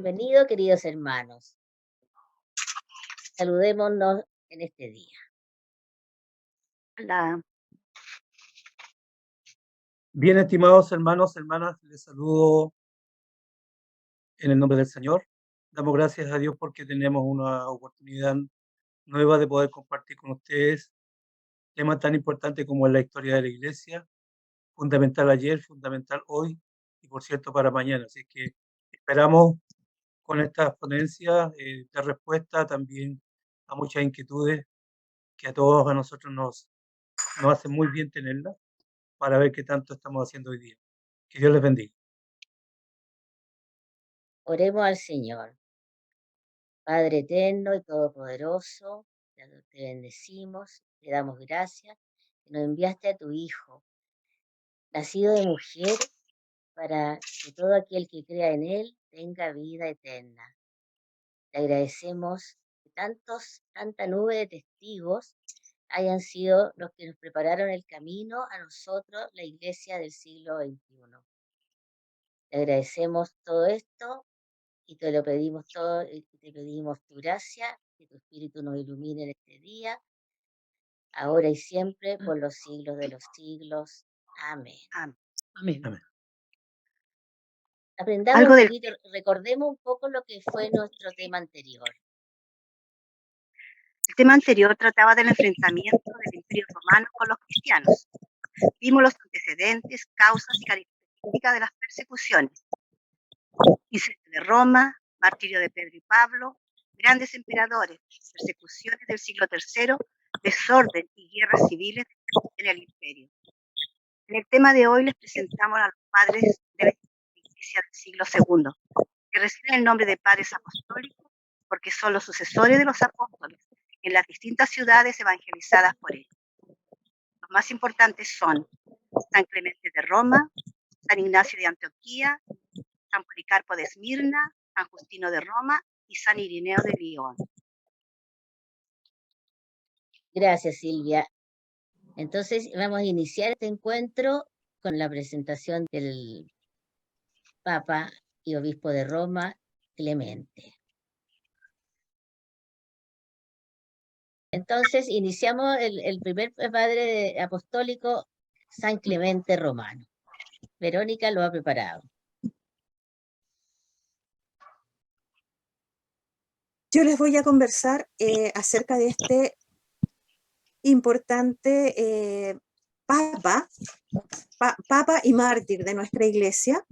Bienvenidos, queridos hermanos. Saludémonos en este día. Hola. Bien, estimados hermanos, hermanas, les saludo en el nombre del Señor. Damos gracias a Dios porque tenemos una oportunidad nueva de poder compartir con ustedes temas tan importantes como es la historia de la iglesia, fundamental ayer, fundamental hoy y por cierto para mañana. Así que esperamos con estas ponencias dar respuesta también a muchas inquietudes que a todos a nosotros nos hace muy bien tenerlas para ver qué tanto estamos haciendo hoy día. Que Dios les bendiga. Oremos al Señor. Padre eterno y todopoderoso, te bendecimos, te damos gracias, que nos enviaste a tu Hijo, nacido de mujer, para que todo aquel que crea en Él tenga vida eterna. Te agradecemos que tanta nube de testigos hayan sido los que nos prepararon el camino a nosotros, la iglesia del siglo XXI. Te agradecemos todo esto y te lo pedimos todo, y te pedimos tu gracia, que tu Espíritu nos ilumine en este día, ahora y siempre, por los siglos de los siglos. Amén. Amén. Amén. Aprendamos Algo un del poquito, recordemos un poco lo que fue nuestro tema anterior. el tema anterior trataba del enfrentamiento del Imperio Romano con los cristianos. Vimos los antecedentes, causas y características de las persecuciones. Incendio de Roma, martirio de Pedro y Pablo, grandes emperadores, persecuciones del siglo III, desorden y guerras civiles en el imperio. En el tema de hoy les presentamos a los padres de la Iglesia del siglo II, que reciben el nombre de padres apostólicos porque son los sucesores de los apóstoles en las distintas ciudades evangelizadas por ellos. Los más importantes son San Clemente de Roma, San Ignacio de Antioquía, San Policarpo de Esmirna, San Justino de Roma y San Irineo de Lyon. Gracias, Silvia. Entonces vamos a iniciar este encuentro con la presentación del Papa y Obispo de Roma, Clemente. Entonces iniciamos el primer padre apostólico, San Clemente Romano. Verónica lo ha preparado. Yo les voy a conversar acerca de este importante papa y mártir de nuestra iglesia,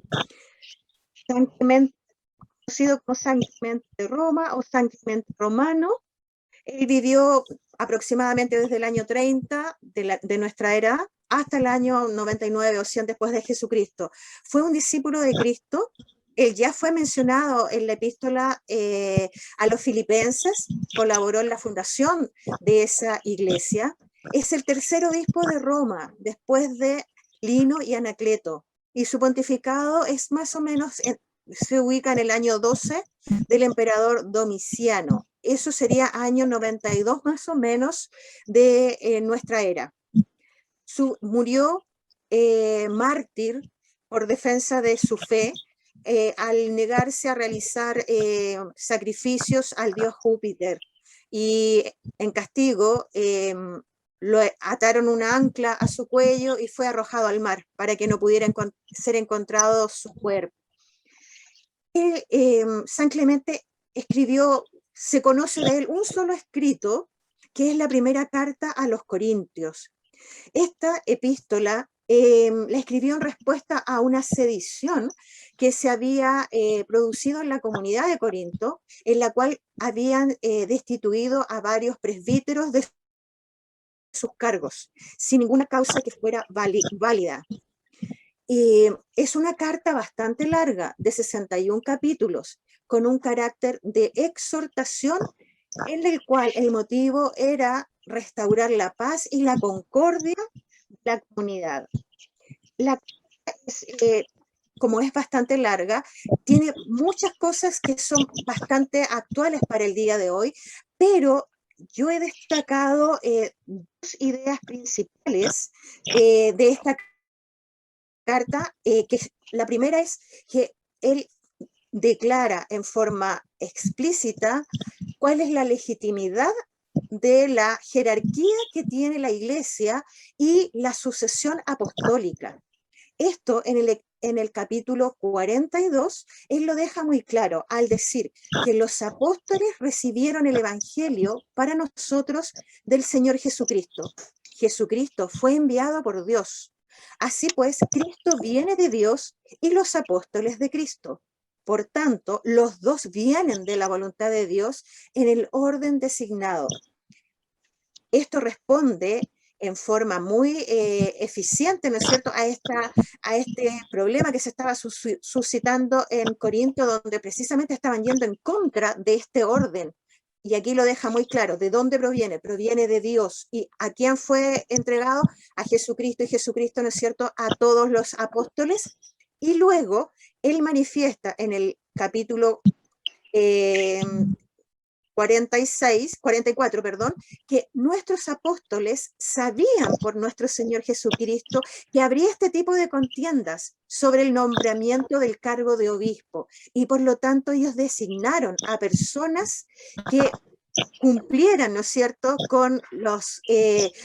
San Clemente, conocido como San Clemente de Roma o San Clemente Romano. Él vivió aproximadamente desde el año 30 de nuestra era hasta el año 99 o 100 después de Jesucristo. Fue un discípulo de Cristo. Él ya fue mencionado en la epístola a los filipenses, colaboró en la fundación de esa iglesia. Es el tercer obispo de Roma, después de Lino y Anacleto, y su pontificado es más o menos, se ubica en el año 12 del emperador Domiciano. Eso sería año 92 más o menos de nuestra era. Murió mártir por defensa de su fe, al negarse a realizar sacrificios al dios Júpiter, y en castigo lo ataron una ancla a su cuello y fue arrojado al mar para que no pudiera ser encontrado su cuerpo. San Clemente escribió, se conoce de él un solo escrito, que es la primera carta a los Corintios. Esta epístola la escribió en respuesta a una sedición que se había producido en la comunidad de Corinto, en la cual habían destituido a varios presbíteros de sus cargos, sin ninguna causa que fuera válida. Es una carta bastante larga, de 61 capítulos, con un carácter de exhortación, en el cual el motivo era restaurar la paz y la concordia de la comunidad. La carta como es bastante larga, tiene muchas cosas que son bastante actuales para el día de hoy, pero yo he destacado dos ideas principales de esta carta, que la primera es que él declara en forma explícita cuál es la legitimidad de la jerarquía que tiene la Iglesia y la sucesión apostólica. Esto en el capítulo 42, él lo deja muy claro al decir que los apóstoles recibieron el Evangelio para nosotros del Señor Jesucristo. Jesucristo fue enviado por Dios. Así pues, Cristo viene de Dios y los apóstoles de Cristo. Por tanto, los dos vienen de la voluntad de Dios en el orden designado. Esto responde en forma muy eficiente, ¿no es cierto?, a este problema que se estaba suscitando en Corinto, donde precisamente estaban yendo en contra de este orden. Y aquí lo deja muy claro, ¿de dónde proviene? Proviene de Dios. ¿Y a quién fue entregado? A Jesucristo, y Jesucristo, ¿no es cierto?, a todos los apóstoles. Y luego, él manifiesta en el capítulo 44, perdón, que nuestros apóstoles sabían por nuestro Señor Jesucristo que habría este tipo de contiendas sobre el nombramiento del cargo de obispo, y por lo tanto ellos designaron a personas que cumplieran, ¿no es cierto?, con los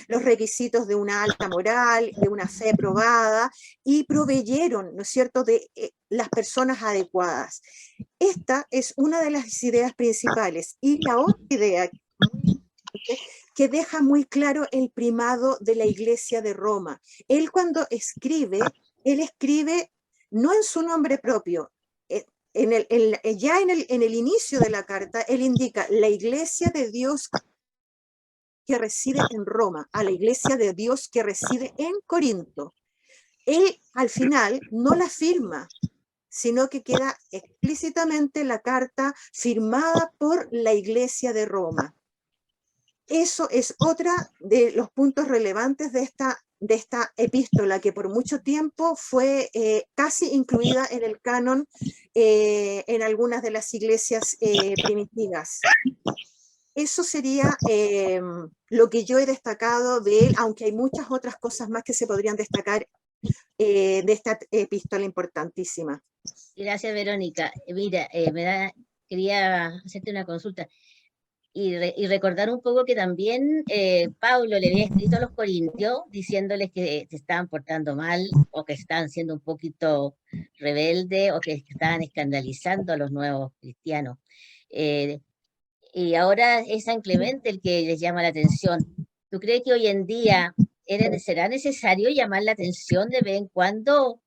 requisitos de una alta moral, de una fe probada, y proveyeron, ¿no es cierto?, de las personas adecuadas. Esta es una de las ideas principales. Y la otra idea que deja muy claro el primado de la Iglesia de Roma. Él cuando escribe, él escribe no en su nombre propio. Ya en el inicio de la carta, él indica la Iglesia de Dios que reside en Roma, a la Iglesia de Dios que reside en Corinto. Él al final no la firma, sino que queda explícitamente la carta firmada por la Iglesia de Roma. Eso es otra de los puntos relevantes de esta epístola, que por mucho tiempo fue casi incluida en el canon en algunas de las iglesias primitivas. Eso sería lo que yo he destacado de él, aunque hay muchas otras cosas más que se podrían destacar de esta epístola importantísima. Gracias, Verónica. Mira, quería hacerte una consulta y recordar un poco que también Pablo le había escrito a los corintios diciéndoles que se estaban portando mal o que estaban siendo un poquito rebeldes o que estaban escandalizando a los nuevos cristianos. Y ahora es San Clemente el que les llama la atención. ¿Tú crees que hoy en día será necesario llamar la atención de vez en cuando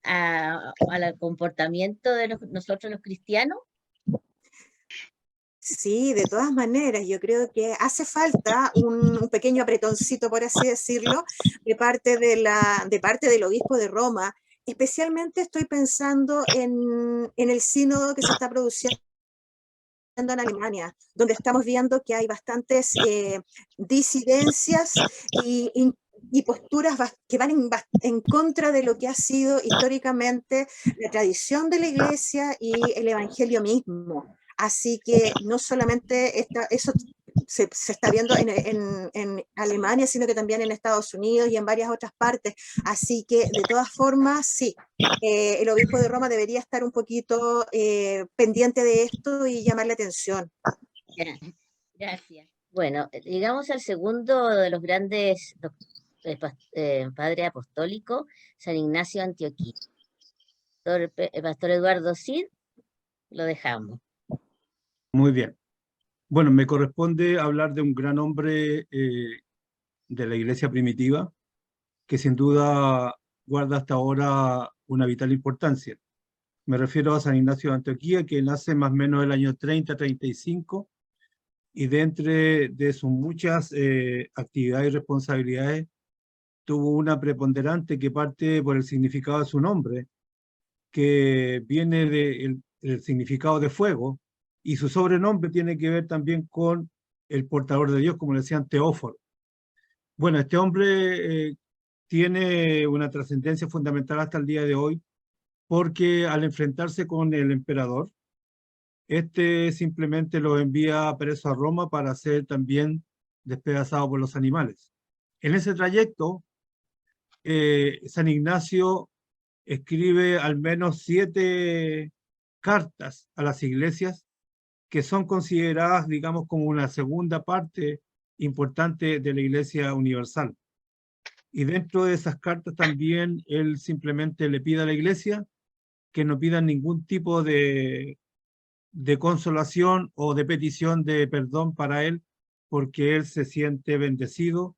al comportamiento de nosotros los cristianos? Sí, de todas maneras, yo creo que hace falta un pequeño apretoncito, por así decirlo, de parte del obispo de Roma. Especialmente estoy pensando en el sínodo que se está produciendo en Alemania, donde estamos viendo que hay bastantes disidencias y posturas que van en contra de lo que ha sido históricamente la tradición de la Iglesia y el Evangelio mismo. Así que no solamente eso se está viendo en Alemania, sino que también en Estados Unidos y en varias otras partes. Así que, de todas formas, sí, el obispo de Roma debería estar un poquito pendiente de esto y llamar la atención. Gracias. Bueno, llegamos al segundo de los grandes padres apostólicos, San Ignacio Antioquía. Pastor Eduardo Cid, lo dejamos. Muy bien. Bueno, me corresponde hablar de un gran hombre de la iglesia primitiva, que sin duda guarda hasta ahora una vital importancia. Me refiero a San Ignacio de Antioquía, que nace más o menos el año 30-35, y de entre de sus muchas actividades y responsabilidades, tuvo una preponderante que parte por el significado de su nombre, que viene del significado de fuego, y su sobrenombre tiene que ver también con el portador de Dios, como le decían, Teóforo. Bueno, este hombre tiene una trascendencia fundamental hasta el día de hoy, porque al enfrentarse con el emperador, este simplemente lo envía preso a Roma para ser también despedazado por los animales. En ese trayecto, San Ignacio escribe al menos 7 cartas a las iglesias que son consideradas, digamos, como una segunda parte importante de la Iglesia Universal. Y dentro de esas cartas también él simplemente le pide a la iglesia que no pidan ningún tipo de consolación o de petición de perdón para él, porque él se siente bendecido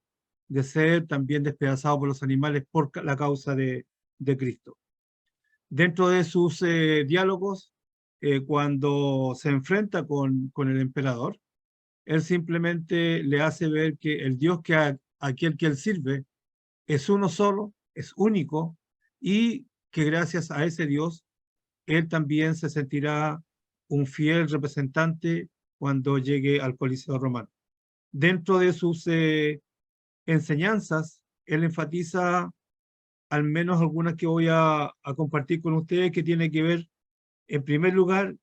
de ser también despedazado por los animales por la causa de Cristo. Dentro de sus diálogos, cuando se enfrenta con el emperador, él simplemente le hace ver que el Dios aquel que él sirve es uno solo, es único, y que gracias a ese Dios, él también se sentirá un fiel representante cuando llegue al Coliseo Romano. Dentro de sus enseñanzas, él enfatiza al menos algunas que voy a compartir con ustedes, que tiene que ver, en primer lugar,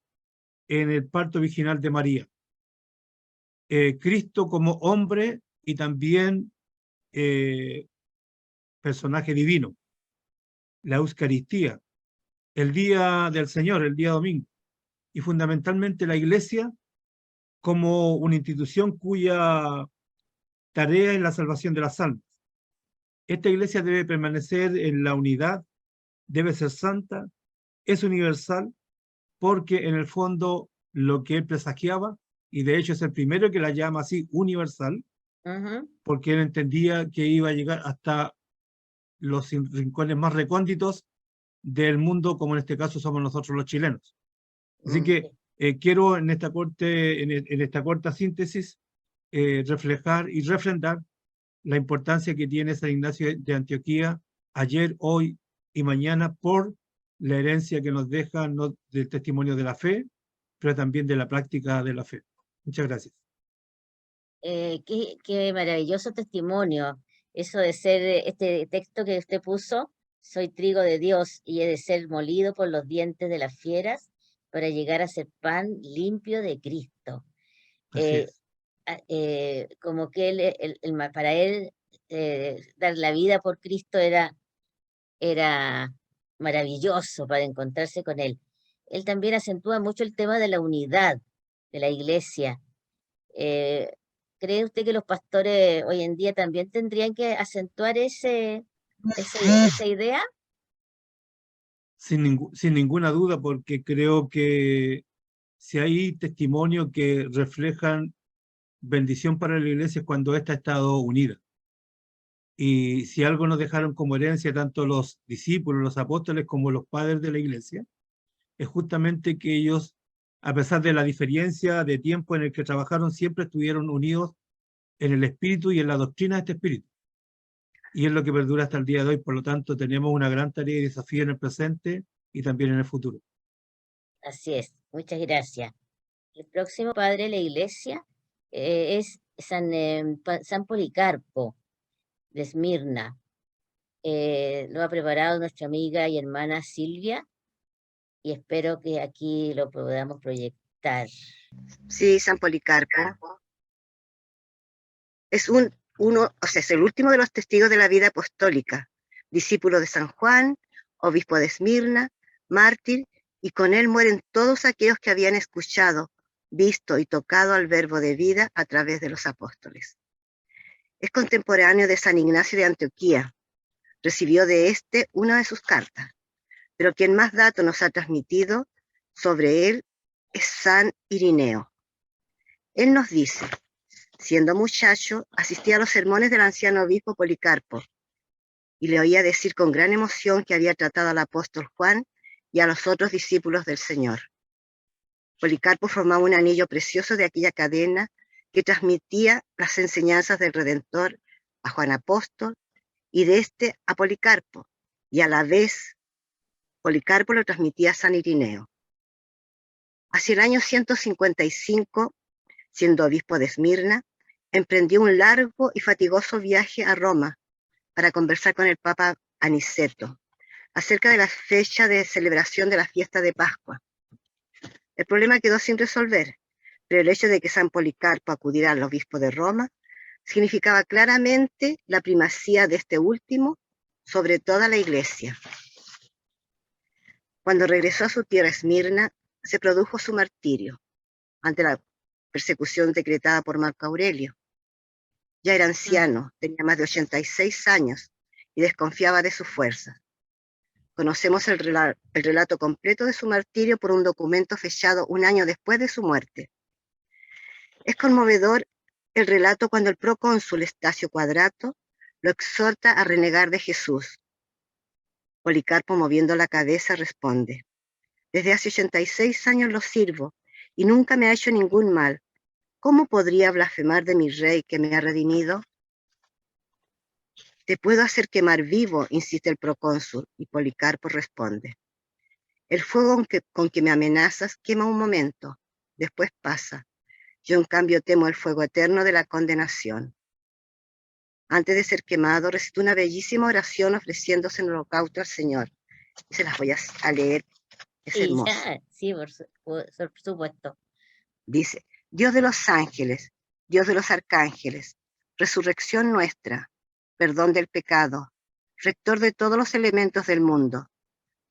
en el parto virginal de María. Cristo como hombre y también personaje divino. La Eucaristía, el día del Señor, el día domingo, y fundamentalmente la Iglesia como una institución cuya tarea es la salvación de las almas. Esta Iglesia debe permanecer en la unidad, debe ser santa, es universal, porque en el fondo lo que él presagiaba, y de hecho es el primero que la llama así, universal, porque él entendía que iba a llegar hasta los rincones más recónditos del mundo, como en este caso somos nosotros los chilenos. Así que quiero en esta corta síntesis reflejar y refrendar la importancia que tiene San Ignacio de Antioquía ayer, hoy y mañana por la herencia que nos deja, no del testimonio de la fe, pero también de la práctica de la fe. Muchas gracias. Qué maravilloso testimonio, eso de ser este texto que usted puso, soy trigo de Dios y he de ser molido por los dientes de las fieras para llegar a ser pan limpio de Cristo. Así es. Como que para él dar la vida por Cristo era maravilloso para encontrarse con él. Él también acentúa mucho el tema de la unidad de la iglesia. ¿Cree usted que los pastores hoy en día también tendrían que acentuar esa idea? Sin ninguna duda, porque creo que si hay testimonios que reflejan bendición para la iglesia es cuando ésta ha estado unida. Y si algo nos dejaron como herencia tanto los discípulos, los apóstoles, como los padres de la iglesia, es justamente que ellos, a pesar de la diferencia de tiempo en el que trabajaron, siempre estuvieron unidos en el espíritu y en la doctrina de este espíritu. Y es lo que perdura hasta el día de hoy. Por lo tanto, tenemos una gran tarea y desafío en el presente y también en el futuro. Así es, muchas gracias. El próximo padre de la iglesia es San Policarpo de Esmirna. Lo ha preparado nuestra amiga y hermana Silvia y espero que aquí lo podamos proyectar. Sí, San Policarpo es es el último de los testigos de la vida apostólica, discípulo de San Juan, obispo de Esmirna, mártir, y con él mueren todos aquellos que habían escuchado, visto y tocado al verbo de vida a través de los apóstoles. Es contemporáneo de San Ignacio de Antioquía. Recibió de éste una de sus cartas, pero quien más datos nos ha transmitido sobre él es San Irineo. Él nos dice: siendo muchacho, asistía a los sermones del anciano obispo Policarpo y le oía decir con gran emoción que había tratado al apóstol Juan y a los otros discípulos del Señor. Policarpo formaba un anillo precioso de aquella cadena que transmitía las enseñanzas del Redentor a Juan apóstol y de este a Policarpo, y a la vez Policarpo lo transmitía a San Irineo. Hacia el año 155, siendo obispo de Esmirna, emprendió un largo y fatigoso viaje a Roma para conversar con el Papa Aniceto acerca de la fecha de celebración de la fiesta de Pascua. El problema quedó sin resolver, pero el hecho de que San Policarpo acudiera al obispo de Roma significaba claramente la primacía de este último sobre toda la iglesia. Cuando regresó a su tierra Esmirna, se produjo su martirio ante la persecución decretada por Marco Aurelio. Ya era anciano, tenía más de 86 años y desconfiaba de sus fuerzas. Conocemos el relato completo de su martirio por un documento fechado un año después de su muerte. Es conmovedor el relato cuando el procónsul Estacio Quadrato lo exhorta a renegar de Jesús. Policarpo, moviendo la cabeza, responde: desde hace 86 años lo sirvo y nunca me ha hecho ningún mal. ¿Cómo podría blasfemar de mi rey que me ha redimido? Te puedo hacer quemar vivo, insiste el procónsul, y Policarpo responde: el fuego con que me amenazas quema un momento, después pasa. Yo en cambio temo el fuego eterno de la condenación. Antes de ser quemado, recitó una bellísima oración ofreciéndose en holocausto al Señor. Y se las voy a leer, es Sí, hermoso. ya, sí, por supuesto. Dice: Dios de los ángeles, Dios de los arcángeles, resurrección nuestra, perdón del pecado, rector de todos los elementos del mundo,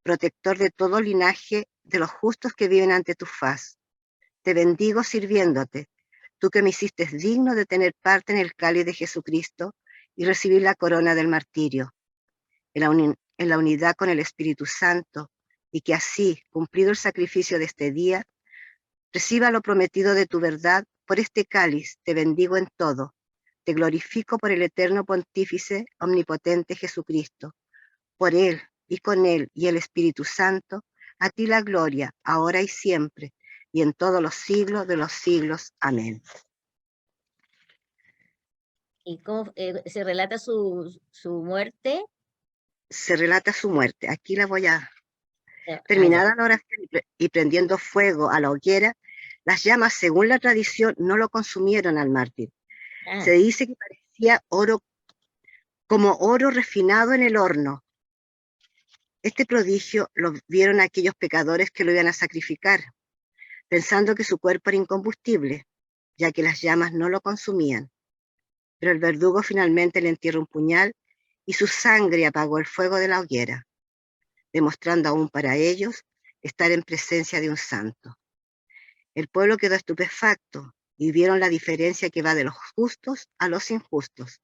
protector de todo linaje de los justos que viven ante tu faz. Te bendigo sirviéndote, tú que me hiciste digno de tener parte en el cáliz de Jesucristo y recibir la corona del martirio, en la unidad con el Espíritu Santo, y que así, cumplido el sacrificio de este día, reciba lo prometido de tu verdad. Por este cáliz te bendigo en todo, te glorifico por el eterno Pontífice omnipotente Jesucristo, por él y con él y el Espíritu Santo, a ti la gloria, ahora y siempre, y en todos los siglos de los siglos. Amén. ¿Y cómo se relata su muerte? Se relata su muerte. Aquí la voy a... Ya. Terminada la oración y prendiendo fuego a la hoguera, las llamas, según la tradición, no lo consumieron al mártir. Se dice que parecía oro, como oro refinado en el horno. Este prodigio lo vieron aquellos pecadores que lo iban a sacrificar, pensando que su cuerpo era incombustible, ya que las llamas no lo consumían. Pero el verdugo finalmente le entierró un puñal y su sangre apagó el fuego de la hoguera, demostrando aún para ellos estar en presencia de un santo. El pueblo quedó estupefacto y vieron la diferencia que va de los justos a los injustos.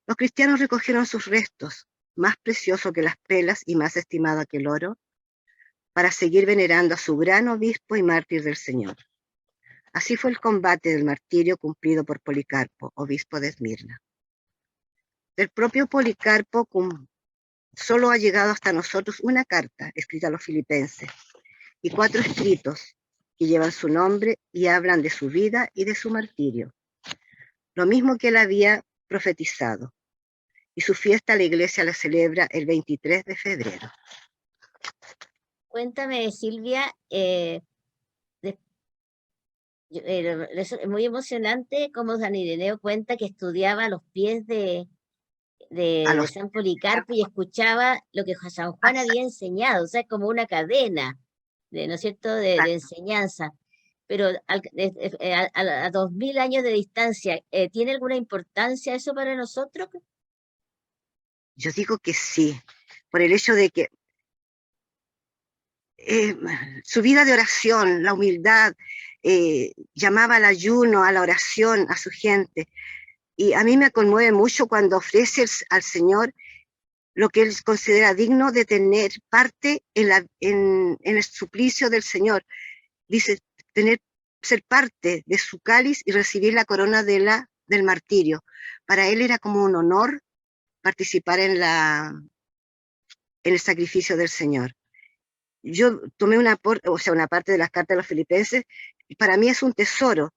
Los cristianos recogieron sus restos, más precioso que las pelas y más estimado que el oro, para seguir venerando a su gran obispo y mártir del Señor. Así fue el combate del martirio cumplido por Policarpo, obispo de Esmirna. Del propio Policarpo solo ha llegado hasta nosotros una carta escrita a los filipenses y 4 escritos que llevan su nombre y hablan de su vida y de su martirio, lo mismo que él había profetizado, y su fiesta la iglesia la celebra el 23 de febrero. Cuéntame, Silvia, es muy emocionante cómo San Ireneo cuenta que estudiaba a los pies de San Policarpo y escuchaba lo que San Juan había enseñado, o sea, como una cadena, ¿no es cierto?, de enseñanza. Pero a 2000 años de distancia, ¿tiene alguna importancia eso para nosotros? Yo digo que sí, por el hecho de que su vida de oración, la humildad, llamaba al ayuno, a la oración, a su gente. Y a mí me conmueve mucho cuando ofrece al Señor lo que él considera digno de tener parte en el suplicio del Señor. Dice, ser parte de su cáliz y recibir la corona del martirio. Para él era como un honor participar en el sacrificio del Señor. Yo tomé una parte de las cartas de los filipenses, y para mí es un tesoro,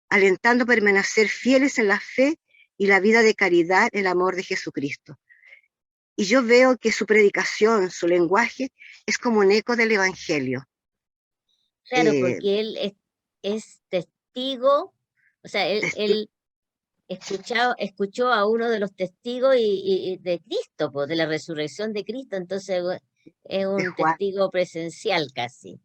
alentando a permanecer fieles en la fe y la vida de caridad, el amor de Jesucristo. Y yo veo que su predicación, su lenguaje, es como un eco del Evangelio. Claro, porque él es testigo, o sea, él escuchó a uno de los testigos y de Cristo, pues, de la resurrección de Cristo, entonces es un testigo presencial casi.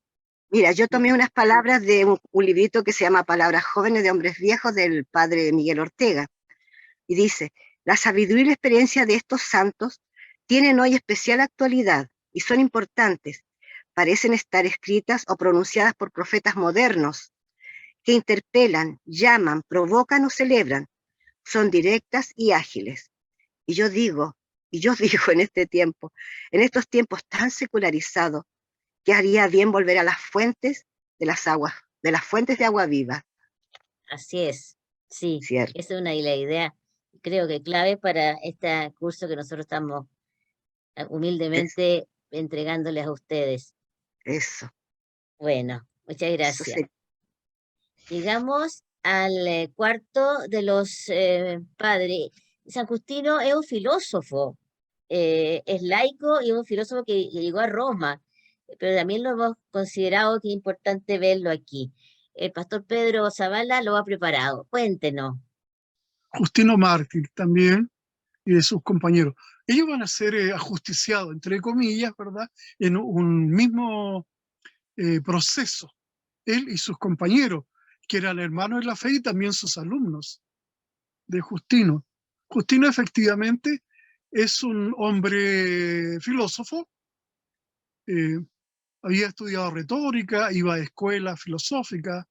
Mira, yo tomé unas palabras de un librito que se llama Palabras Jóvenes de Hombres Viejos del padre Miguel Ortega, y dice: la sabiduría y la experiencia de estos santos tienen hoy especial actualidad y son importantes, parecen estar escritas o pronunciadas por profetas modernos, que interpelan, llaman, provocan o celebran. Son directas y ágiles. Y yo digo en en estos tiempos tan secularizados, que haría bien volver a las fuentes de las aguas, de las fuentes de agua viva. Así es, sí, Cierto. esa es la idea, creo que clave para este curso que nosotros estamos humildemente entregándoles a ustedes. Eso. Bueno, muchas Eso gracias. sería. Llegamos al cuarto de los padres. San Justino es un filósofo, es laico y es un filósofo que llegó a Roma, pero también lo hemos considerado que es importante verlo aquí. El pastor Pedro Zavala lo ha preparado. Cuéntenos. Justino Mártir también y de sus compañeros. Ellos van a ser ajusticiados, entre comillas, ¿verdad?, en un mismo proceso. Él y sus compañeros, que eran hermanos en la fe y también sus alumnos de Justino. Justino efectivamente es un hombre filósofo, había estudiado retórica, iba a escuela filosófica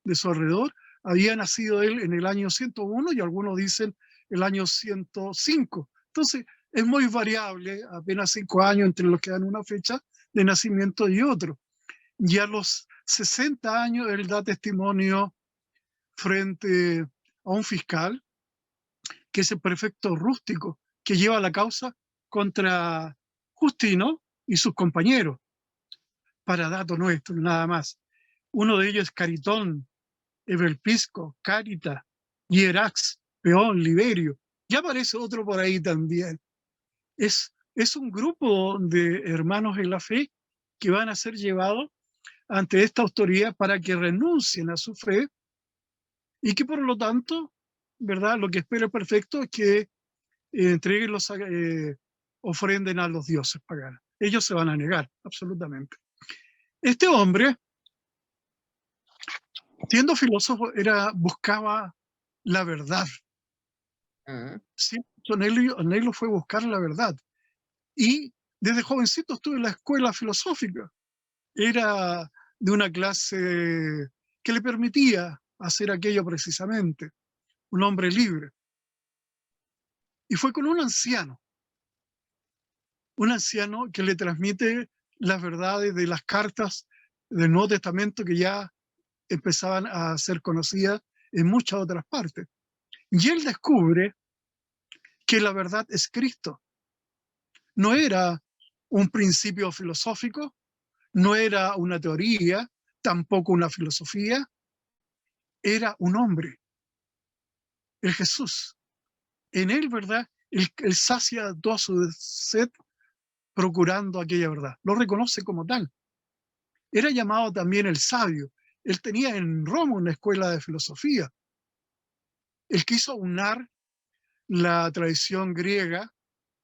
de su alrededor, había nacido él en el año 101 y algunos dicen el año 105. Entonces es muy variable, apenas 5 años entre los que dan una fecha de nacimiento y otro. Y a los 60 años él da testimonio frente a un fiscal, que es el prefecto Rústico, que lleva la causa contra Justino y sus compañeros. Para datos nuestros, nada más. Uno de ellos es Caritón, Evelpisco, Carita, Hierax, Peón, Liberio. Ya aparece otro por ahí también. Es un grupo de hermanos en la fe que van a ser llevados ante esta autoridad para que renuncien a su fe y que por lo tanto, ¿verdad?, lo que espera el perfecto es que entreguen los ofrenden a los dioses paganos. Ellos se van a negar, absolutamente. Este hombre, siendo filósofo, buscaba la verdad. Sí, su anhelo fue buscar la verdad. Y desde jovencito estuve en la escuela filosófica. Era de una clase que le permitía hacer aquello precisamente, un hombre libre. Y fue con un anciano que le transmite las verdades de las cartas del Nuevo Testamento que ya empezaban a ser conocidas en muchas otras partes. Y él descubre que la verdad es Cristo. No era un principio filosófico, no era una teoría, tampoco una filosofía, era un hombre, el Jesús. En él, ¿verdad?, él sacia toda su sed procurando aquella verdad. Lo reconoce como tal. Era llamado también el sabio. Él tenía en Roma una escuela de filosofía. Él quiso unar la tradición griega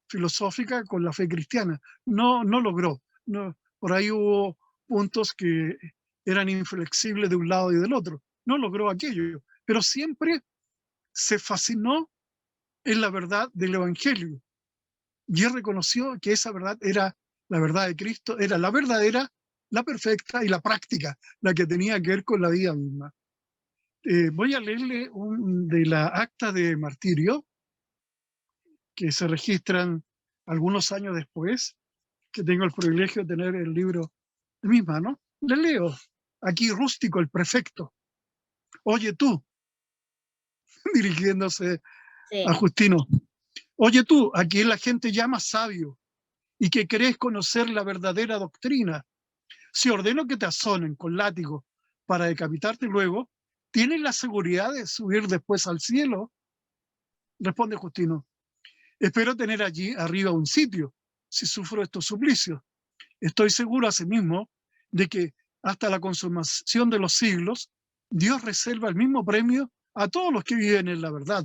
filosófica con la fe cristiana. No logró. No, por ahí hubo puntos que eran inflexibles de un lado y del otro. No logró aquello, pero siempre se fascinó en la verdad del Evangelio. Y él reconoció que esa verdad era la verdad de Cristo, era la verdadera, la perfecta y la práctica, la que tenía que ver con la vida misma. Voy a leerle de la acta de martirio, que se registran algunos años después, que tengo el privilegio de tener el libro en mis manos. Le leo aquí Rústico, el prefecto. Oye tú, dirigiéndose a Justino. Oye tú, a quien la gente llama sabio y que crees conocer la verdadera doctrina. Si ordeno que te azonen con látigo para decapitarte luego, ¿tienes la seguridad de subir después al cielo? Responde Justino. Espero tener allí arriba un sitio, si sufro estos suplicios. Estoy seguro asimismo de que hasta la consumación de los siglos, Dios reserva el mismo premio a todos los que viven en la verdad.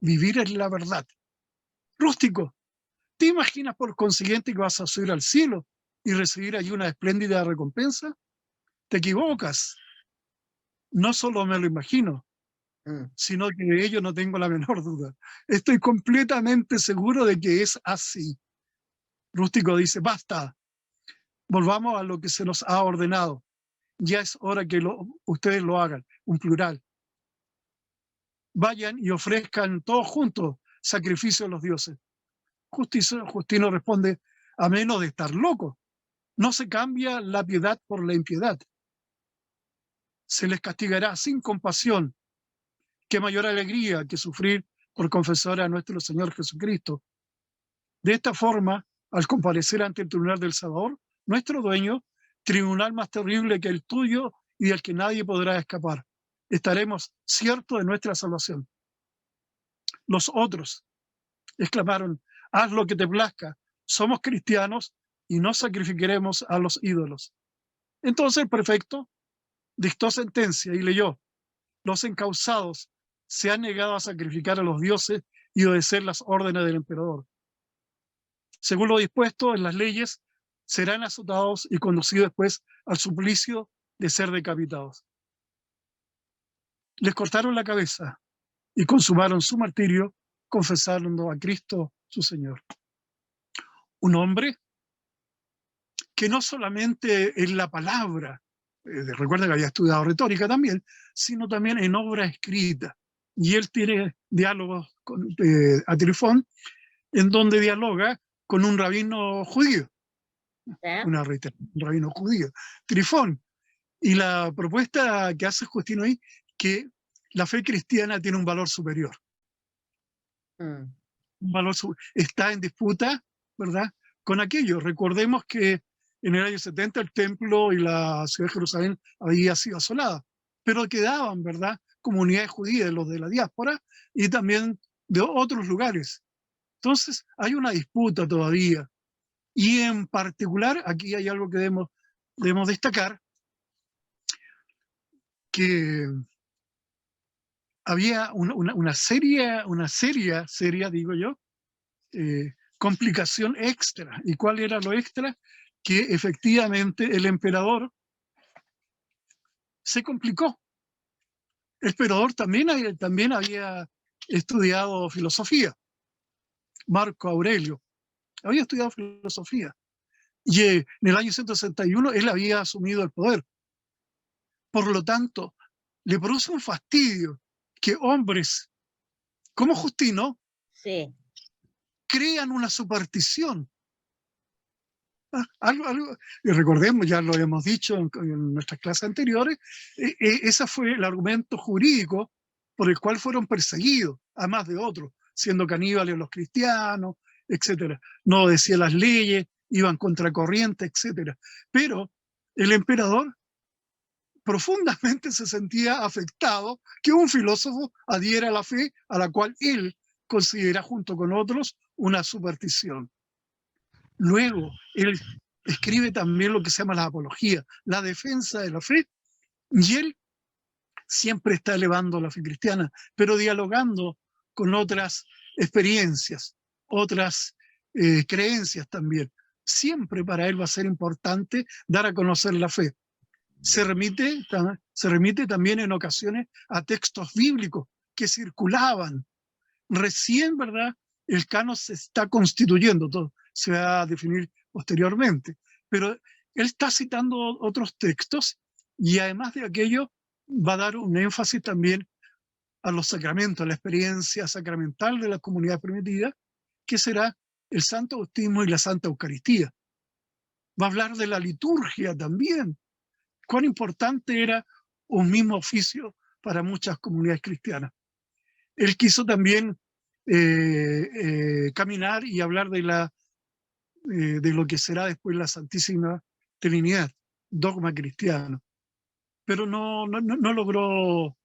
Vivir en la verdad. Rústico, ¿te imaginas por consiguiente que vas a subir al cielo y recibir allí una espléndida recompensa? Te equivocas. No solo me lo imagino, sino que de ello no tengo la menor duda. Estoy completamente seguro de que es así. Rústico dice, basta. Volvamos a lo que se nos ha ordenado. Ya es hora que ustedes lo hagan, un plural. Vayan y ofrezcan todos juntos sacrificio a los dioses. Justino responde, a menos de estar loco. No se cambia la piedad por la impiedad. Se les castigará sin compasión. Qué mayor alegría que sufrir por confesar a nuestro Señor Jesucristo. De esta forma, al comparecer ante el tribunal del Salvador, nuestro dueño, tribunal más terrible que el tuyo y del que nadie podrá escapar, estaremos ciertos de nuestra salvación. Los otros exclamaron, haz lo que te plazca, somos cristianos y no sacrificaremos a los ídolos. Entonces el prefecto dictó sentencia y leyó, los encausados se han negado a sacrificar a los dioses y obedecer las órdenes del emperador. Según lo dispuesto en las leyes, serán azotados y conducidos después al suplicio de ser decapitados. Les cortaron la cabeza y consumaron su martirio, confesando a Cristo su Señor. Un hombre que no solamente en la palabra, recuerda que había estudiado retórica también, sino también en obra escrita. Y él tiene diálogos con Trifón, en donde dialoga con un rabino judío, un rabino judío, Trifón. Y la propuesta que hace Justino ahí, que la fe cristiana tiene un valor superior. Un valor está en disputa, ¿verdad?, con aquello. Recordemos que en el año 70 el templo y la ciudad de Jerusalén había sido asolada, pero quedaban, ¿verdad?, comunidades judías, los de la diáspora y también de otros lugares. Entonces hay una disputa todavía. Y en particular, aquí hay algo que debemos destacar, que había una seria, digo yo, complicación extra. ¿Y cuál era lo extra? Que efectivamente el emperador se complicó. El emperador también había estudiado filosofía. Marco Aurelio había estudiado filosofía. Y en el año 161 él había asumido el poder. Por lo tanto, le produce un fastidio que hombres como Justino crean una superstición. Y recordemos, ya lo hemos dicho en nuestras clases anteriores, ese fue el argumento jurídico por el cual fueron perseguidos, además de otros, siendo caníbales los cristianos, etc. No decían las leyes, iban contracorriente, etc. Pero el emperador profundamente se sentía afectado que un filósofo adhiera a la fe a la cual él considera junto con otros una superstición. Luego, él escribe también lo que se llama la apología, la defensa de la fe, y él siempre está elevando la fe cristiana, pero dialogando con otras experiencias, otras creencias también. Siempre para él va a ser importante dar a conocer la fe. Se remite también en ocasiones a textos bíblicos que circulaban. Recién, ¿verdad?, el canon se está constituyendo, todo se va a definir posteriormente, pero él está citando otros textos y además de aquello va a dar un énfasis también a los sacramentos, a la experiencia sacramental de la comunidad primitiva, que será el Santo Bautismo y la Santa Eucaristía. Va a hablar de la liturgia también, cuán importante era un mismo oficio para muchas comunidades cristianas. Él quiso también caminar y hablar de lo que será después la Santísima Trinidad, dogma cristiano, pero no logró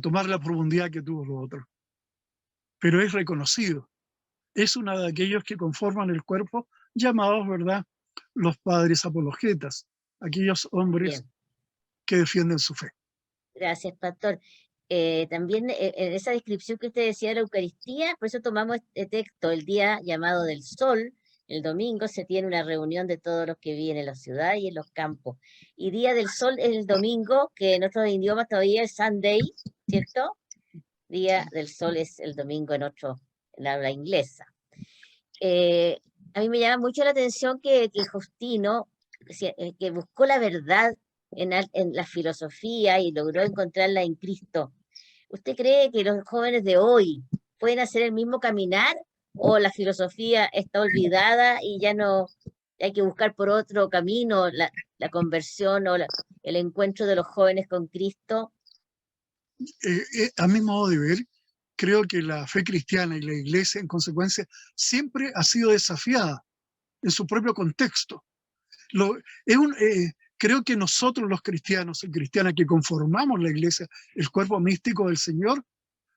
tomar la profundidad que tuvo lo otro. Pero es reconocido, es uno de aquellos que conforman el cuerpo llamados, ¿verdad?, los padres apologetas, aquellos hombres que defienden su fe. Gracias, pastor. También en esa descripción que usted decía de la Eucaristía, por eso tomamos este texto, el día llamado del sol, el domingo se tiene una reunión de todos los que viven en la ciudad y en los campos. Y día del sol es el domingo, que en otros idiomas todavía es Sunday, ¿cierto? Día del sol es el domingo en la habla inglesa. A mí me llama mucho la atención que Justino que buscó la verdad en la filosofía y logró encontrarla en Cristo. ¿Usted cree que los jóvenes de hoy pueden hacer el mismo caminar o la filosofía está olvidada y ya no hay que buscar por otro camino la conversión o el encuentro de los jóvenes con Cristo? A mi modo de ver, creo que la fe cristiana y la iglesia, en consecuencia, siempre ha sido desafiada en su propio contexto. Creo que nosotros los cristianos y cristianas que conformamos la iglesia, el cuerpo místico del Señor,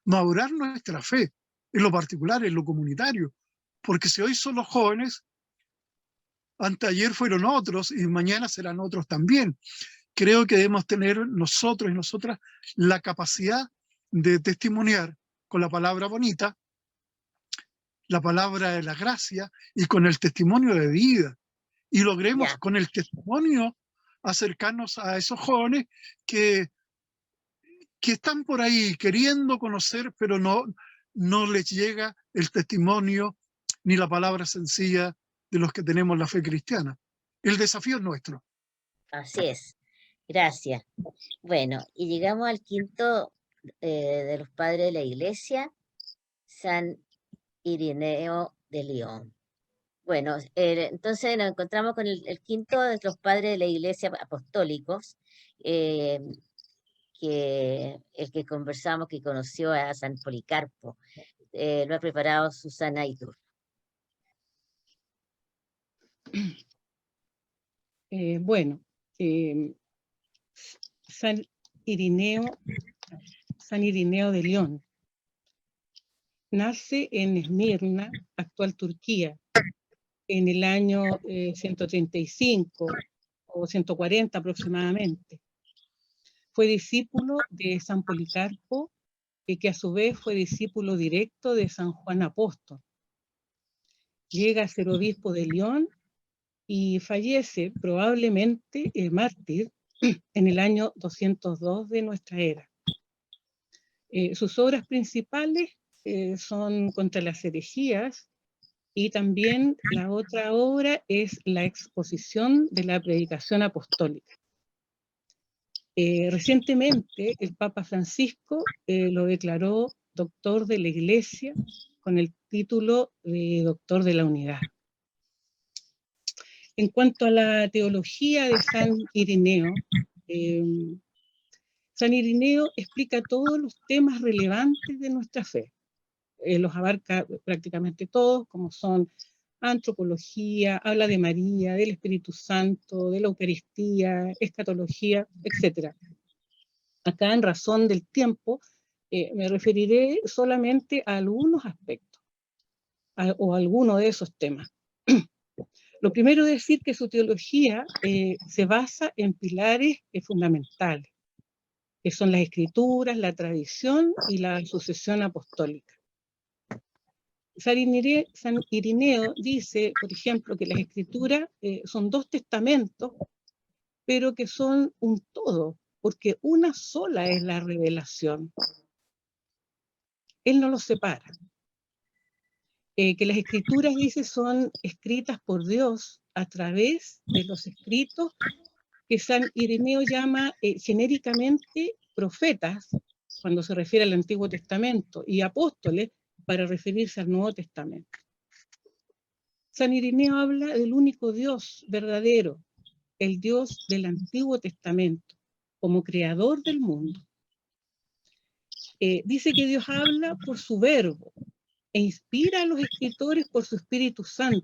madurar nuestra fe, en lo particular, en lo comunitario. Porque si hoy son los jóvenes, anteayer fueron otros y mañana serán otros también. Creo que debemos tener nosotros y nosotras la capacidad de testimoniar con la palabra bonita, la palabra de la gracia y con el testimonio de vida. Y logremos con el testimonio acercarnos a esos jóvenes que están por ahí queriendo conocer, pero no les llega el testimonio ni la palabra sencilla de los que tenemos la fe cristiana. El desafío es nuestro. Así es. Gracias. Bueno, y llegamos al quinto de los padres de la iglesia, San Irineo de León. Bueno, entonces nos encontramos con el quinto de los padres de la iglesia apostólicos, el que conversamos, que conoció a San Policarpo. Lo ha preparado Susana Itur. Bueno, San Irineo de León nace en Esmirna, actual Turquía, en el año 135 o 140 aproximadamente. Fue discípulo de San Policarpo, que a su vez fue discípulo directo de San Juan Apóstol. Llega a ser obispo de León y fallece probablemente mártir en el año 202 de nuestra era. Sus obras principales son contra las herejías, y también la otra obra es la exposición de la predicación apostólica. Recientemente el Papa Francisco lo declaró doctor de la Iglesia con el título de doctor de la unidad. En cuanto a la teología de San Irineo, San Irineo explica todos los temas relevantes de nuestra fe. Los abarca prácticamente todos, como son antropología, habla de María, del Espíritu Santo, de la Eucaristía, escatología, etc. Acá, en razón del tiempo, me referiré solamente a algunos aspectos o a alguno de esos temas. Lo primero es decir que su teología se basa en pilares fundamentales, que son las escrituras, la tradición y la sucesión apostólica. San Irineo dice, por ejemplo, que las escrituras son dos testamentos, pero que son un todo, porque una sola es la revelación. Él no los separa. Que las escrituras, dice, son escritas por Dios a través de los escritos que San Irineo llama genéricamente profetas, cuando se refiere al Antiguo Testamento, y apóstoles, para referirse al Nuevo Testamento. San Irineo habla del único Dios verdadero, el Dios del Antiguo Testamento, como creador del mundo. Dice que Dios habla por su verbo e inspira a los escritores por su Espíritu Santo,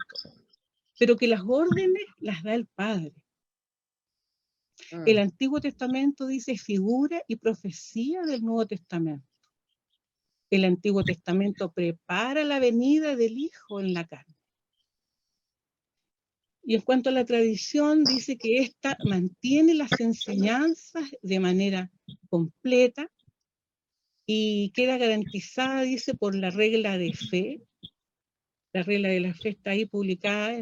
pero que las órdenes las da el Padre. El Antiguo Testamento, dice, figura y profecía del Nuevo Testamento. El Antiguo Testamento prepara la venida del Hijo en la carne. Y en cuanto a la tradición, dice que ésta mantiene las enseñanzas de manera completa y queda garantizada, dice, por la regla de fe. La regla de la fe está ahí publicada,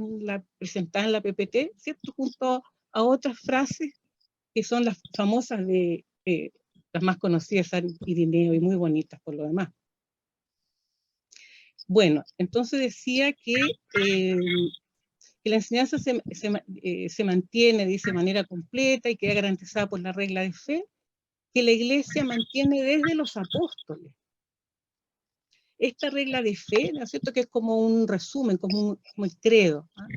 presentada en la PPT, ¿cierto? Junto a otras frases que son las famosas las más conocidas, San Irineo, y muy bonitas por lo demás. Bueno, entonces decía que que la enseñanza se mantiene, dice, de manera completa y queda garantizada por la regla de fe, que la Iglesia mantiene desde los apóstoles. Esta regla de fe, ¿no es cierto?, que es como un resumen, como el credo, ¿ah?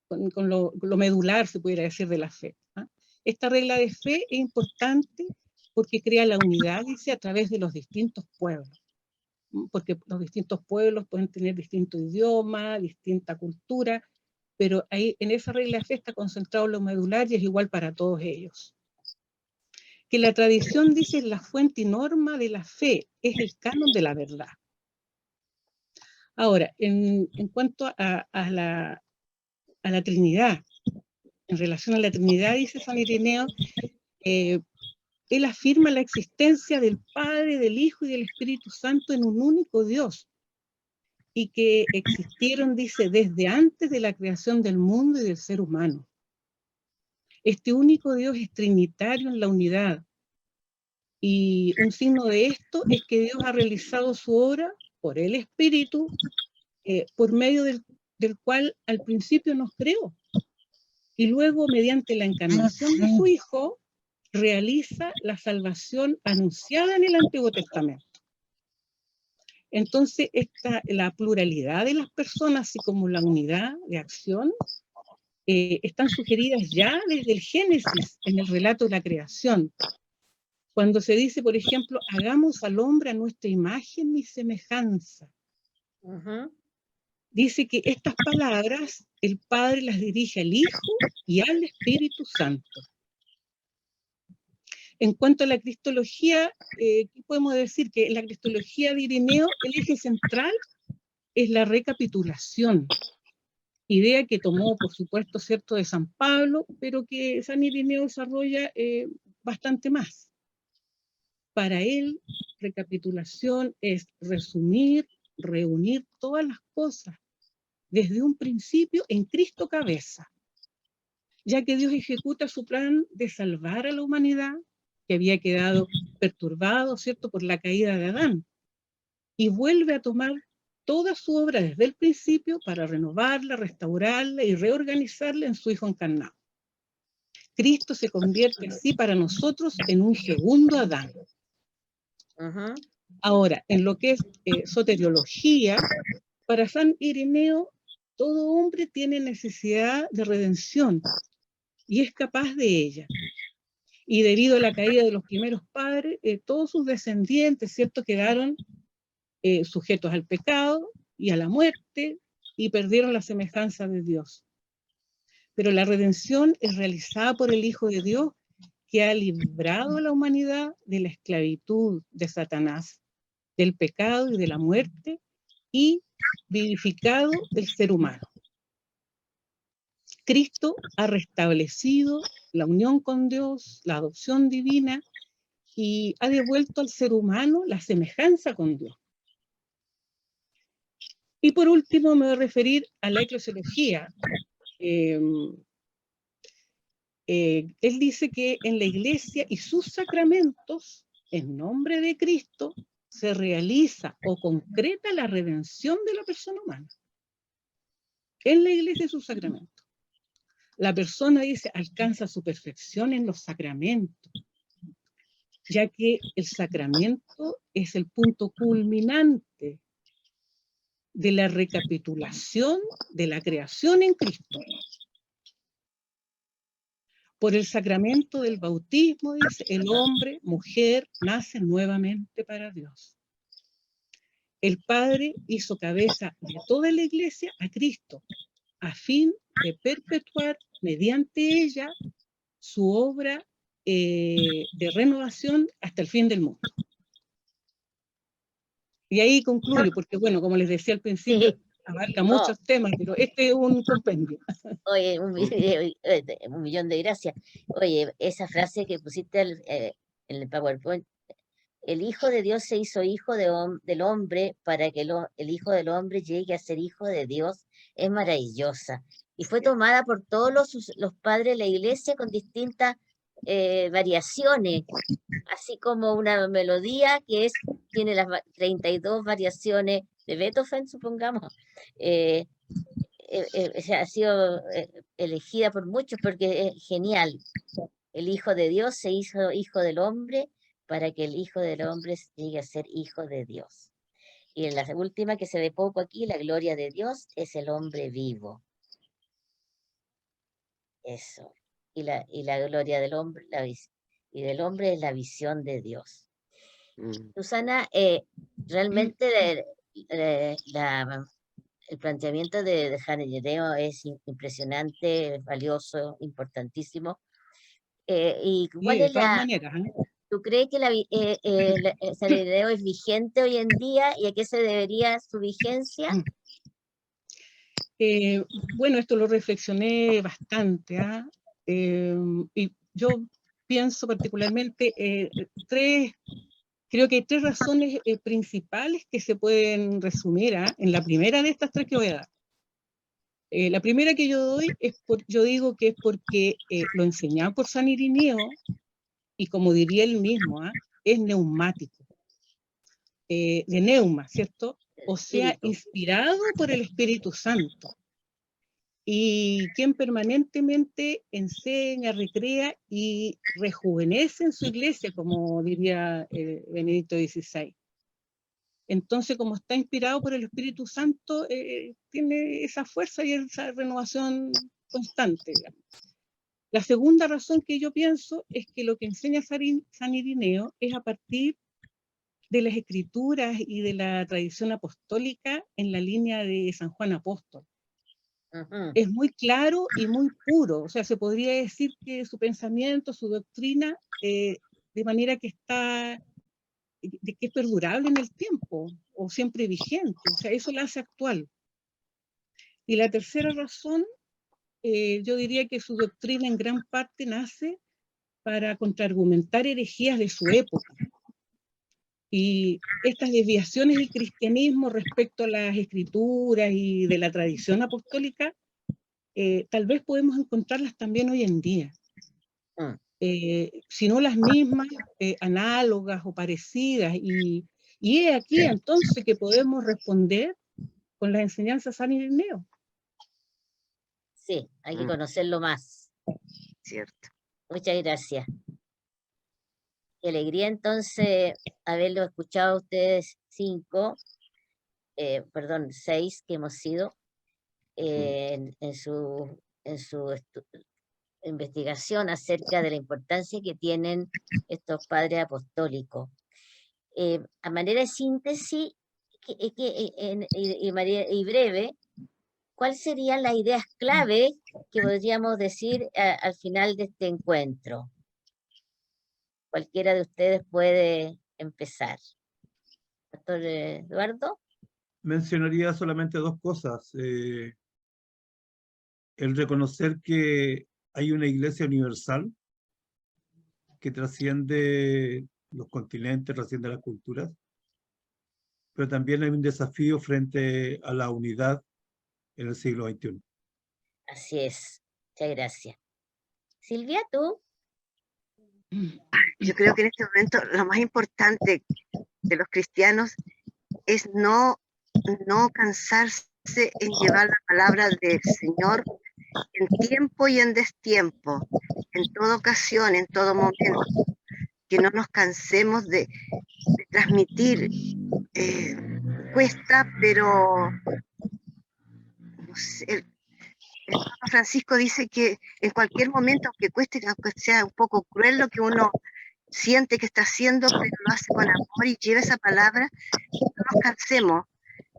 con lo medular, se pudiera decir, de la fe, ¿ah? Esta regla de fe es importante porque crea la unidad, dice, a través de los distintos pueblos, porque los distintos pueblos pueden tener distinto idioma, distinta cultura, pero ahí en esa regla de fe está concentrado lo medular y es igual para todos ellos. Que la tradición, dice, es la fuente y norma de la fe, es el canon de la verdad. Ahora, en cuanto a la Trinidad, en relación a la Trinidad, dice San Ireneo, él afirma la existencia del Padre, del Hijo y del Espíritu Santo en un único Dios, y que existieron, dice, desde antes de la creación del mundo y del ser humano. Este único Dios es trinitario en la unidad, y un signo de esto es que Dios ha realizado su obra por el Espíritu, por medio del cual al principio nos creó, y luego mediante la encarnación de su Hijo realiza la salvación anunciada en el Antiguo Testamento. Entonces, la pluralidad de las personas, así como la unidad de acción, están sugeridas ya desde el Génesis, en el relato de la creación. Cuando se dice, por ejemplo, hagamos al hombre a nuestra imagen y semejanza. Dice que estas palabras el Padre las dirige al Hijo y al Espíritu Santo. En cuanto a la cristología, ¿qué podemos decir? Que en la cristología de Ireneo el eje central es la recapitulación, idea que tomó, por supuesto, cierto, de San Pablo, pero que San Ireneo desarrolla bastante más. Para él, recapitulación es resumir, reunir todas las cosas desde un principio en Cristo cabeza, ya que Dios ejecuta su plan de salvar a la humanidad, que había quedado perturbado, ¿cierto?, por la caída de Adán, y vuelve a tomar toda su obra desde el principio para renovarla, restaurarla y reorganizarla en su Hijo encarnado. Cristo se convierte así para nosotros en un segundo Adán. Ahora, en lo que es soteriología, para San Ireneo, todo hombre tiene necesidad de redención y es capaz de ella. Y debido a la caída de los primeros padres, todos sus descendientes, ¿cierto?, quedaron sujetos al pecado y a la muerte y perdieron la semejanza de Dios. Pero la redención es realizada por el Hijo de Dios, que ha librado a la humanidad de la esclavitud de Satanás, del pecado y de la muerte, y vivificado el ser humano. Cristo ha restablecido la unión con Dios, la adopción divina, y ha devuelto al ser humano la semejanza con Dios. Y por último me voy a referir a la eclesiología. Él dice que en la Iglesia y sus sacramentos, en nombre de Cristo, se realiza o concreta la redención de la persona humana. En la Iglesia y sus sacramentos. La persona, dice, alcanza su perfección en los sacramentos, ya que el sacramento es el punto culminante de la recapitulación de la creación en Cristo. Por el sacramento del bautismo, dice, el hombre, mujer, nace nuevamente para Dios. El Padre hizo cabeza de toda la Iglesia a Cristo, a fin de perpetuar mediante ella su obra de renovación hasta el fin del mundo. Y ahí concluyo, porque bueno, como les decía al principio, Sí. abarca muchos temas, pero este es un compendio. Oye, un millón de gracias. Oye, esa frase que pusiste en el PowerPoint, el Hijo de Dios se hizo hijo del hombre para que el Hijo del Hombre llegue a ser hijo de Dios, es maravillosa. Y fue tomada por todos los padres de la Iglesia con distintas variaciones, así como una melodía que tiene las 32 variaciones de Beethoven, supongamos. ha sido elegida por muchos porque es genial. El Hijo de Dios se hizo Hijo del Hombre para que el Hijo del Hombre llegue a ser Hijo de Dios. Y en la última que se ve poco aquí, la gloria de Dios es el hombre vivo. Eso. Y la gloria del hombre, y del hombre es la visión de Dios. Susana, realmente el planteamiento de Jane Lledó es impresionante, valioso, importantísimo. ¿Y cuál Sí, de es todas maneras, ¿eh? tú crees que Jane Lledó es vigente hoy en día y a qué se debería su vigencia? Bueno, esto lo reflexioné bastante, ¿ah? Y yo pienso particularmente creo que hay tres razones principales que se pueden resumir, ¿ah? En la primera de estas tres que voy a dar. La primera que yo doy yo digo que es porque lo enseñado por San Irineo, y como diría él mismo, ¿ah? Es neumático, de neuma, ¿cierto? O sea, Espíritu. inspirado por el Espíritu Santo, y quien permanentemente enseña, recrea y rejuvenece en su iglesia, como diría Benedicto XVI. Entonces, como está inspirado por el Espíritu Santo, tiene esa fuerza y esa renovación constante, digamos. La segunda razón que yo pienso es que lo que enseña San Irineo es a partir de las escrituras y de la tradición apostólica en la línea de San Juan Apóstol. Es muy claro y muy puro, o sea, se podría decir que su pensamiento, su doctrina, de manera que que es perdurable en el tiempo, o siempre vigente, o sea, eso la hace actual. Y la tercera razón, yo diría que su doctrina en gran parte nace para contraargumentar herejías de su época. Y estas desviaciones del cristianismo respecto a las escrituras y de la tradición apostólica, tal vez podemos encontrarlas también hoy en día. Si no las mismas, análogas o parecidas. Y es aquí entonces que podemos responder con las enseñanzas de San Irineo. Sí, hay que conocerlo más. Cierto. Muchas gracias. Qué alegría entonces haberlo escuchado a ustedes 6 que hemos sido en su investigación acerca de la importancia que tienen estos padres apostólicos. A manera de síntesis y breve, ¿cuáles serían las ideas clave que podríamos decir al final de este encuentro? Cualquiera de ustedes puede empezar. Pastor Eduardo. Mencionaría solamente dos cosas. El reconocer que hay una iglesia universal que trasciende los continentes, trasciende las culturas, pero también hay un desafío frente a la unidad en el siglo XXI. Así es. Muchas gracias. Silvia, ¿tú? Yo creo que en este momento lo más importante de los cristianos es no cansarse en llevar la palabra del Señor en tiempo y en destiempo, en toda ocasión, en todo momento, que no nos cansemos de transmitir. Cuesta, pero no sé, el Papa Francisco dice que en cualquier momento, aunque cueste, aunque sea un poco cruel lo que uno siente que está haciendo, pero lo hace con amor y lleva esa palabra, no nos cansemos,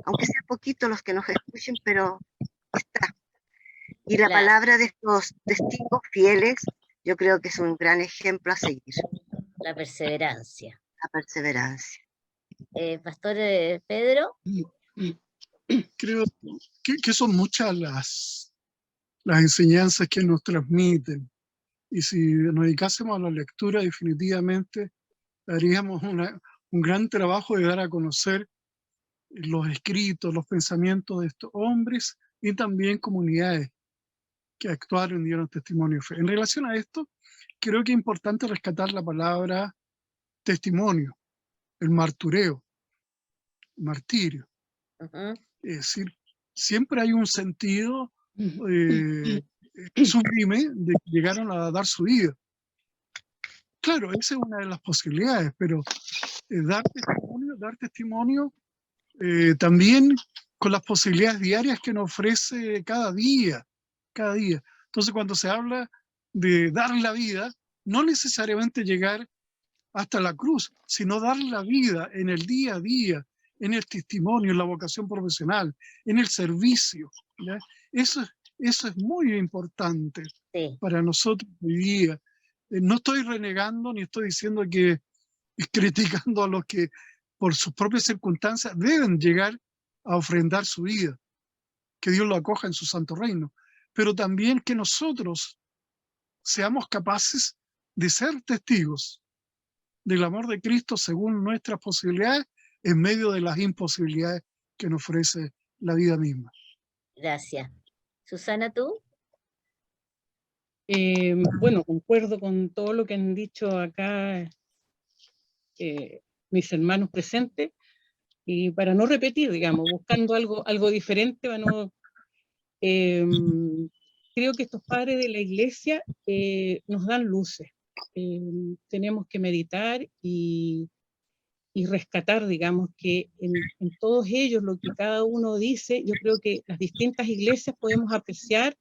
aunque sea poquito los que nos escuchen, pero está. Y la palabra de estos testigos fieles, yo creo que es un gran ejemplo a seguir. La perseverancia. La perseverancia. Pastor Pedro. Creo que son muchas las enseñanzas que nos transmiten. Y si nos dedicásemos a la lectura, definitivamente haríamos un gran trabajo de dar a conocer los escritos, los pensamientos de estos hombres y también comunidades que actuaron y dieron testimonio de fe. En relación a esto, creo que es importante rescatar la palabra testimonio, el martureo, martirio. Es decir, siempre hay un sentido sublime de que llegaron a dar su vida. Claro, esa es una de las posibilidades, pero dar testimonio también con las posibilidades diarias que nos ofrece cada día. Entonces, cuando se habla de dar la vida, no necesariamente llegar hasta la cruz, sino dar la vida en el día a día, en el testimonio, en la vocación profesional, en el servicio, ¿ya? Eso es muy importante Sí, para nosotros hoy día. No estoy renegando ni estoy diciendo que criticando a los que por sus propias circunstancias deben llegar a ofrendar su vida, que Dios lo acoja en su santo reino, pero también que nosotros seamos capaces de ser testigos del amor de Cristo según nuestras posibilidades, en medio de las imposibilidades que nos ofrece la vida misma. gracias. Susana, ¿tú? Bueno, concuerdo con todo lo que han dicho acá mis hermanos presentes, y para no repetir, digamos, buscando algo diferente, creo que estos padres de la iglesia nos dan luces. Tenemos que meditar y rescatar, digamos, que en todos ellos lo que cada uno dice, yo creo que las distintas iglesias podemos apreciar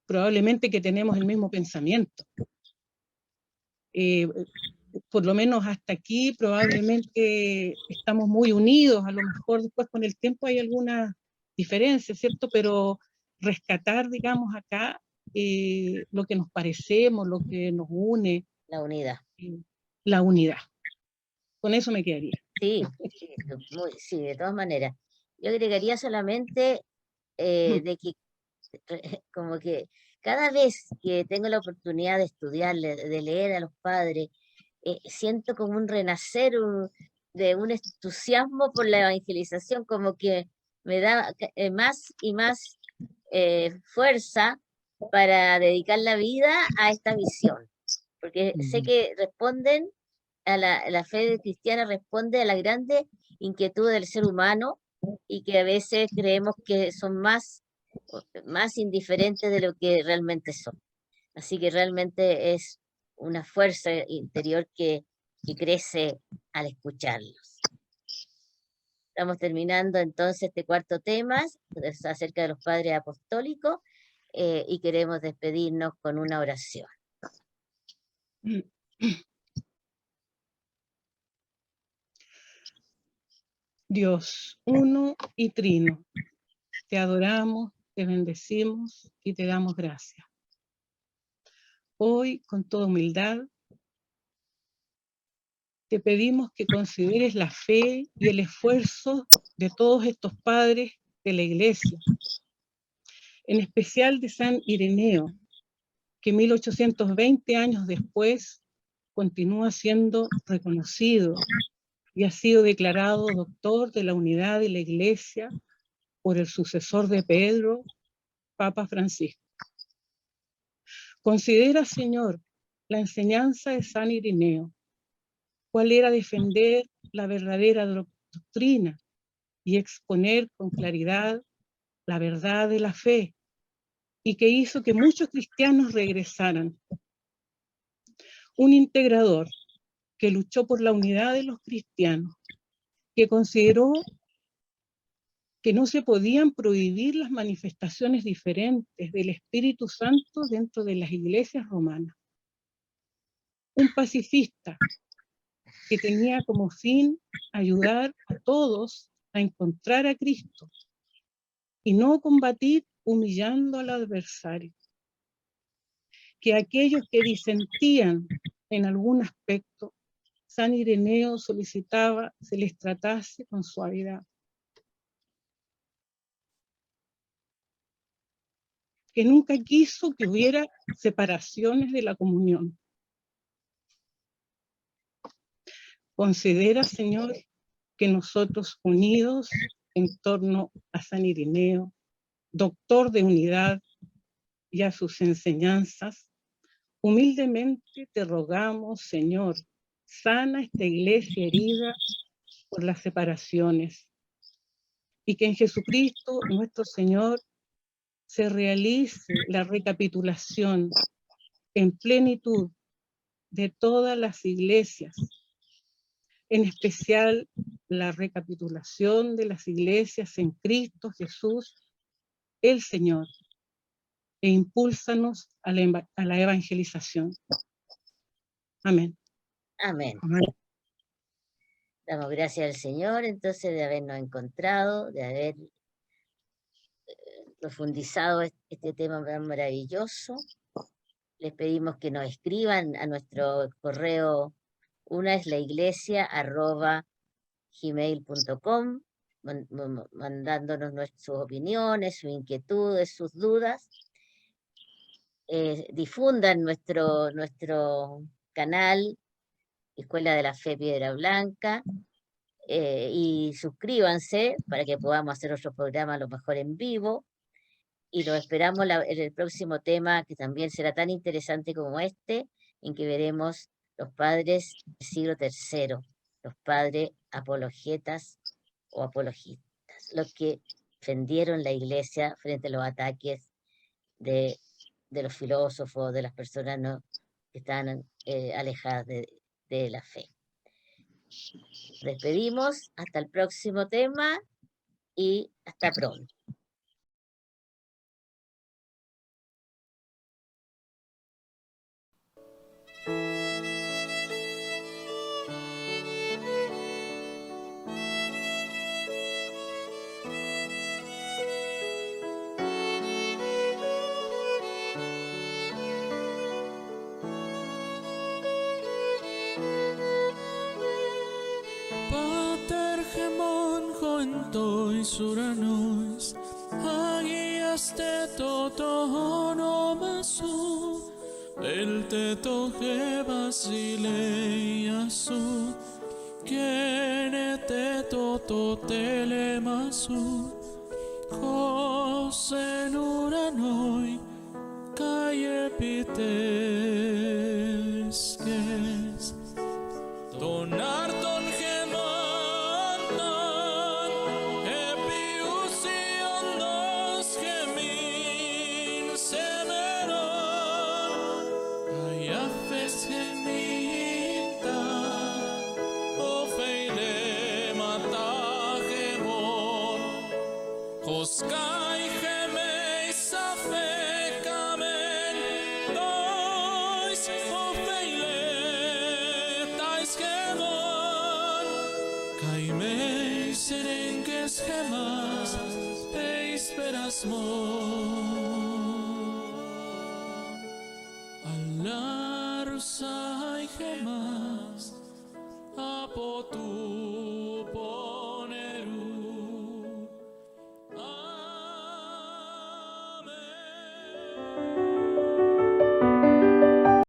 probablemente que tenemos el mismo pensamiento. Por lo menos hasta aquí probablemente estamos muy unidos, a lo mejor después con el tiempo hay algunas diferencias, ¿cierto? Pero rescatar, digamos, acá lo que nos parecemos, lo que nos une, La unidad. la unidad. Con eso me quedaría. Sí, sí, de todas maneras. Yo agregaría solamente de que como que cada vez que tengo la oportunidad de estudiar, de leer a los padres, siento como un renacer de un entusiasmo por la evangelización, como que me da más y más fuerza para dedicar la vida a esta misión, porque sé que responden la fe cristiana responde a la grande inquietud del ser humano y que a veces creemos que son más indiferentes de lo que realmente son. Así que realmente es una fuerza interior que crece al escucharlos. Estamos terminando entonces este cuarto tema es acerca de los padres apostólicos y queremos despedirnos con una oración. Dios, uno y trino, te adoramos, te bendecimos y te damos gracias. Hoy, con toda humildad, te pedimos que consideres la fe y el esfuerzo de todos estos padres de la Iglesia, en especial de San Ireneo, que 1820 años después continúa siendo reconocido y ha sido declarado doctor de la unidad de la Iglesia por el sucesor de Pedro, Papa Francisco. Considera, Señor, la enseñanza de San Ireneo, cuál era defender la verdadera doctrina y exponer con claridad la verdad de la fe, y que hizo que muchos cristianos regresaran. Un integrador que luchó por la unidad de los cristianos, que consideró que no se podían prohibir las manifestaciones diferentes del Espíritu Santo dentro de las iglesias romanas. Un pacifista que tenía como fin ayudar a todos a encontrar a Cristo y no combatir humillando al adversario. Que aquellos que disentían en algún aspecto, San Ireneo solicitaba se les tratase con suavidad. Que nunca quiso que hubiera separaciones de la comunión. Considera, Señor, que nosotros unidos en torno a San Ireneo, doctor de unidad, y a sus enseñanzas, humildemente te rogamos, Señor, sana esta iglesia herida por las separaciones. y que en Jesucristo, nuestro Señor, se realice la recapitulación en plenitud de todas las iglesias, en especial la recapitulación de las iglesias en Cristo Jesús, el Señor, e impúlsanos a la evangelización. Amén. Amén. Amén. Damos gracias al Señor entonces de habernos encontrado, de haber profundizado este tema tan maravilloso. Les pedimos que nos escriban a nuestro correo. Una es laiglesia@gmail.com, mandándonos sus opiniones, sus inquietudes, sus dudas. Difundan nuestro canal Escuela de la Fe Piedra Blanca, y suscríbanse para que podamos hacer otros programas a lo mejor en vivo. Y lo esperamos en el próximo tema, que también será tan interesante como este, en que veremos los padres del siglo III, los padres apologetas o apologistas, los que defendieron la iglesia frente a los ataques de los filósofos, de las personas que están alejadas de la fe. Despedimos, hasta el próximo tema y hasta pronto. Pater gemon hoentois uranos, agias toto nomasu, el teto ge basileiasu, kene teto telemasu, josen uranoi, caepitesques, donarton gemantan, epiusion nos gemin semeron, caiafes geminta, ofeile mata gemon, joscai gemeis afecamen, dois ofeile tais gemon, caimeis serenques gemas, esperas alarusai gemas, apotu